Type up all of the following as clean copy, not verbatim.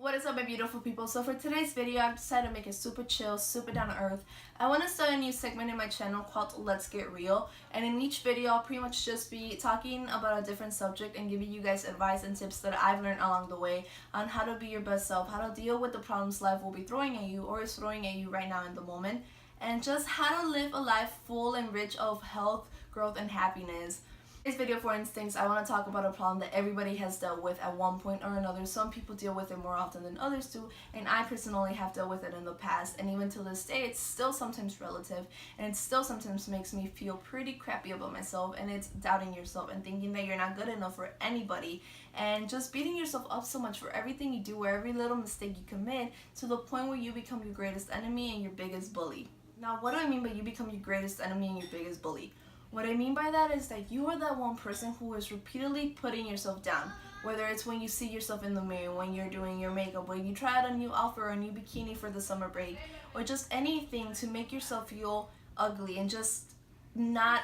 What is up, my beautiful people? So for today's video, I've decided to make it super chill, super down to earth. I want to start a new segment in my channel called Let's Get Real, and in each video I'll pretty much just be talking about a different subject and giving you guys advice and tips that I've learned along the way on how to be your best self, how to deal with the problems life will be throwing at you or is throwing at you right now in the moment, and just how to live a life full and rich of health, growth, and happiness. In this video, for instance, I want to talk about a problem that everybody has dealt with at one point or another. Some people deal with it more often than others do, and I personally have dealt with it in the past, and even to this day it's still sometimes relative, and it still sometimes makes me feel pretty crappy about myself, and it's doubting yourself and thinking that you're not good enough for anybody, and just beating yourself up so much for everything you do or every little mistake you commit, to the point where you become your greatest enemy and your biggest bully. Now, what do I mean by you become your greatest enemy and your biggest bully? What I mean by that is that you are that one person who is repeatedly putting yourself down. Whether it's when you see yourself in the mirror, when you're doing your makeup, when you try out a new outfit or a new bikini for the summer break, or just anything to make yourself feel ugly and just not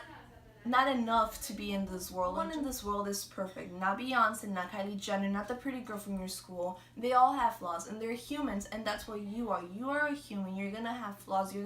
enough to be in this world. No one in this world is perfect. Not Beyonce, not Kylie Jenner, not the pretty girl from your school. They all have flaws, and they're humans, and that's what you are. You are a human. You're gonna have flaws. You're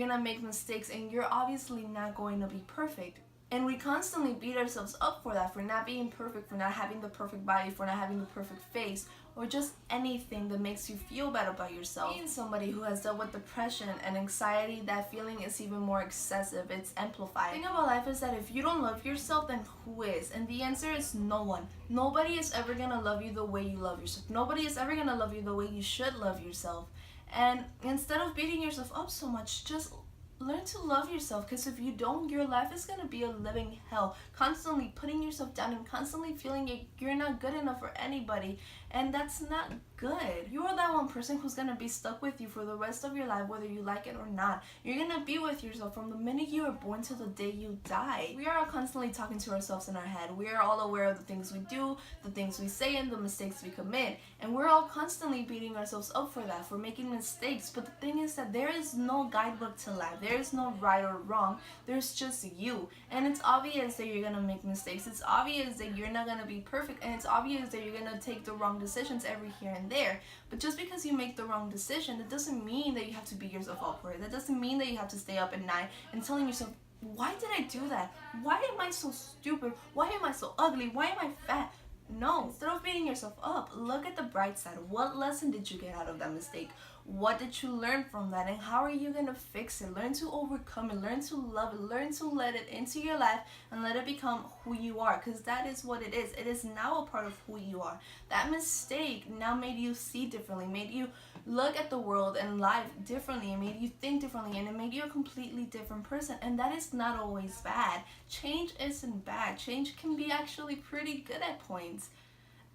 gonna make mistakes, and you're obviously not going to be perfect. And we constantly beat ourselves up for that, for not being perfect, for not having the perfect body, for not having the perfect face, or just anything that makes you feel bad about yourself. Being somebody who has dealt with depression and anxiety, that feeling is even more excessive. It's amplified. The thing about life is that if you don't love yourself, then who is? And the answer is no one. Nobody is ever gonna love you the way you love yourself. Nobody is ever gonna love you the way you should love yourself. And instead of beating yourself up so much, just learn to love yourself, because if you don't, your life is going to be a living hell, constantly putting yourself down and constantly feeling like you're not good enough for anybody, and that's not good. You are that one person who's going to be stuck with you for the rest of your life, whether you like it or not. You're going to be with yourself from the minute you are born to the day you die. We are all constantly talking to ourselves in our head. We are all aware of the things we do, the things we say, and the mistakes we commit, and we're all constantly beating ourselves up for that, for making mistakes. But the thing is that there is no guidebook to life. There is no right or wrong. There's just you. And it's obvious that you're gonna make mistakes. It's obvious that you're not gonna be perfect, and it's obvious that you're gonna take the wrong decisions every here and there. But just because you make the wrong decision, that doesn't mean that you have to beat yourself up for it. That doesn't mean that you have to stay up at night and telling yourself, why did I do that? Why am I so stupid? Why am I so ugly? Why am I fat? No. Instead of beating yourself up, look at the bright side. What lesson did you get out of that mistake? What did you learn from that, and how are you going to fix it? Learn to overcome it, learn to love it, learn to let it into your life and let it become who you are, because that is what it is. It is now a part of who you are. That mistake now made you see differently, made you look at the world and life differently, it made you think differently, and it made you a completely different person, and that is not always bad. Change isn't bad. Change can be actually pretty good at points.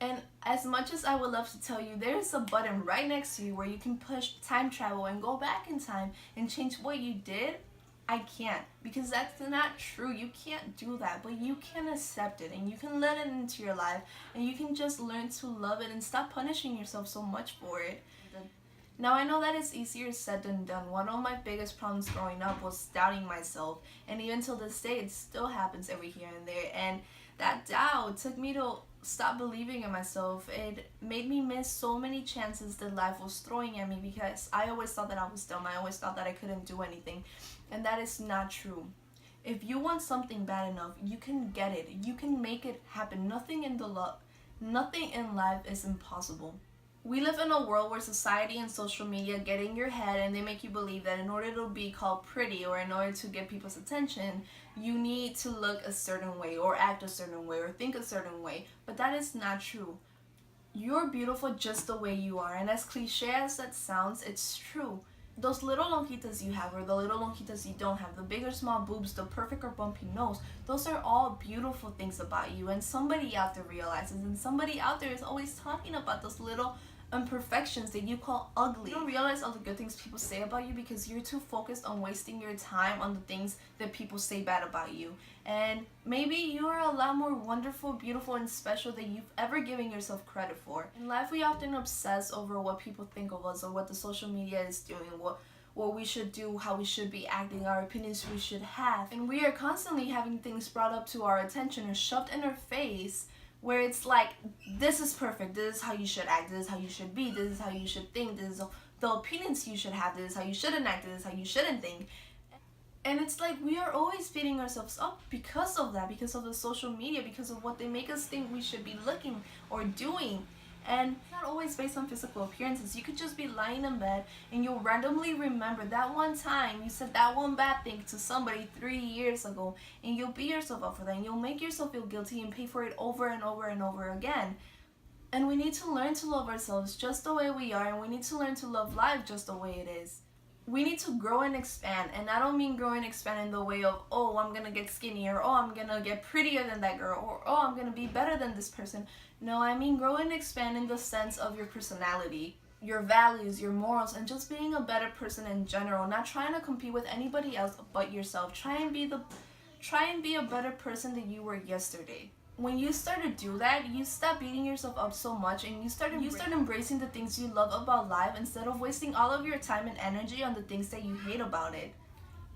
And as much as I would love to tell you, there's a button right next to you where you can push time travel and go back in time and change what you did, I can't, because that's not true. You can't do that, but you can accept it, and you can let it into your life, and you can just learn to love it and stop punishing yourself so much for it. Now, I know that it's easier said than done. One of my biggest problems growing up was doubting myself, and even till this day it still happens every here and there, and that doubt took me to stop believing in myself. It made me miss so many chances that life was throwing at me, because I always thought that I was dumb. I always thought that I couldn't do anything, and that is not true. If you want something bad enough, you can get it. You can make it happen. Nothing in life is impossible. We live in a world where society and social media get in your head, and they make you believe that in order to be called pretty, or in order to get people's attention, you need to look a certain way or act a certain way or think a certain way. But that is not true. You're beautiful just the way you are, and as cliche as that sounds, it's true. Those little lonjitas you have, or the little lonjitas you don't have, the big or small boobs, the perfect or bumpy nose, those are all beautiful things about you, and somebody out there realizes, and somebody out there is always talking about those little imperfections that you call ugly. You don't realize all the good things people say about you because you're too focused on wasting your time on the things that people say bad about you. And maybe you are a lot more wonderful, beautiful, and special than you've ever given yourself credit for. In life, we often obsess over what people think of us, or what the social media is doing, what we should do, how we should be acting, our opinions we should have. And we are constantly having things brought up to our attention or shoved in our face where it's like, this is perfect, this is how you should act, this is how you should be, this is how you should think, this is the opinions you should have, this is how you shouldn't act, this is how you shouldn't think. And it's like we are always beating ourselves up because of that, because of the social media, because of what they make us think we should be looking or doing. And it's not always based on physical appearances. You could just be lying in bed and you'll randomly remember that one time you said that one bad thing to somebody 3 years ago, and you'll beat yourself up for that, and you'll make yourself feel guilty and pay for it over and over and over again. And we need to learn to love ourselves just the way we are, and we need to learn to love life just the way it is. We need to grow and expand, and I don't mean grow and expand in the way of, oh, I'm gonna get skinnier, oh, I'm gonna get prettier than that girl, or oh, I'm gonna be better than this person. No, I mean grow and expand in the sense of your personality, your values, your morals, and just being a better person in general, not trying to compete with anybody else but yourself. Try and be a better person than you were yesterday. When you start to do that, you stop beating yourself up so much, and you start embracing the things you love about life instead of wasting all of your time and energy on the things that you hate about it.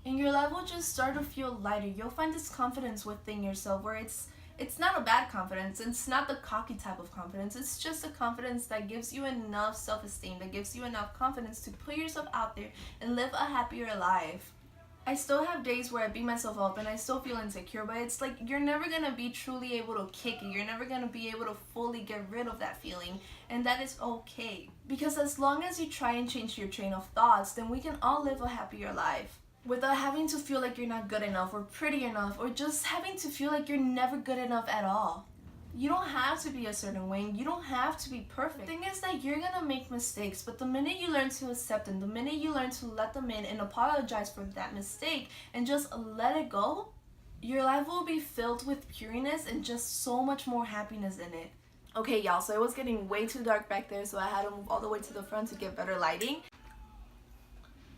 And your life will just start to feel lighter. You'll find this confidence within yourself where it's not a bad confidence. It's not the cocky type of confidence. It's just a confidence that gives you enough self-esteem, that gives you enough confidence to put yourself out there and live a happier life. I still have days where I beat myself up and I still feel insecure, but it's like you're never gonna be truly able to kick it. You're never gonna be able to fully get rid of that feeling, and that is okay. Because as long as you try and change your train of thoughts, then we can all live a happier life without having to feel like you're not good enough or pretty enough, or just having to feel like you're never good enough at all. You don't have to be a certain way. You don't have to be perfect. The thing is that you're gonna make mistakes, but the minute you learn to accept them, the minute you learn to let them in and apologize for that mistake and just let it go, your life will be filled with pureness and just so much more happiness in it. Okay, y'all, so it was getting way too dark back there, so I had to move all the way to the front to get better lighting.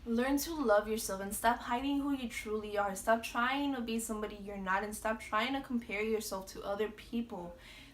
Learn to love yourself and stop hiding who you truly are. Stop trying to be somebody you're not, and stop trying to compare yourself to other people.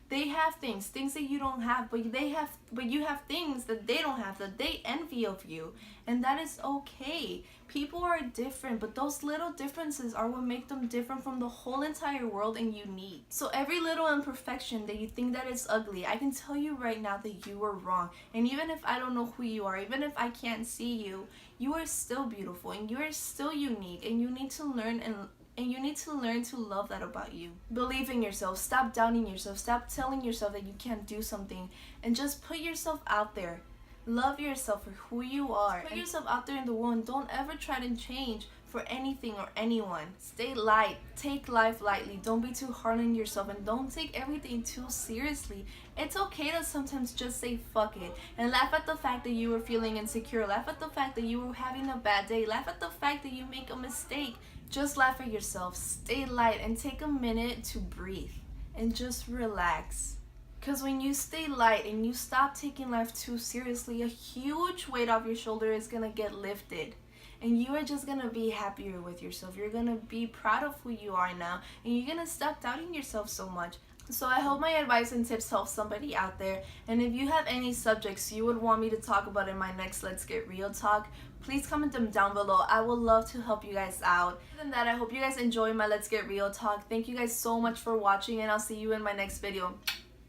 They have things that you don't have, but you have things that they don't have, that they envy of you, and that is okay. People are different, but those little differences are what make them different from the whole entire world and unique. So every little imperfection that you think that is ugly, I can tell you right now that you are wrong. And even if I don't know who you are, even if I can't see you, you are still beautiful and you are still unique, and you need to learn to love that about you. Believe in yourself. Stop doubting yourself. Stop telling yourself that you can't do something, and just put yourself out there. Love yourself for who you are. Put yourself out there in the world. Don't ever try to change for anything or anyone. Stay light. Take life lightly. Don't be too hard on yourself, and don't take everything too seriously. It's okay to sometimes just say fuck it and laugh at the fact that you were feeling insecure. Laugh at the fact that you were having a bad day. Laugh at the fact that you make a mistake. Just laugh at yourself. Stay light and take a minute to breathe and just relax. Because when you stay light and you stop taking life too seriously, a huge weight off your shoulder is going to get lifted. And you are just going to be happier with yourself. You're going to be proud of who you are now. And you're going to stop doubting yourself so much. So I hope my advice and tips help somebody out there. And if you have any subjects you would want me to talk about in my next Let's Get Real talk, please comment them down below. I would love to help you guys out. Other than that, I hope you guys enjoy my Let's Get Real talk. Thank you guys so much for watching, and I'll see you in my next video.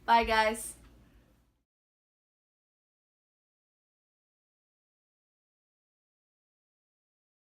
Bye, guys.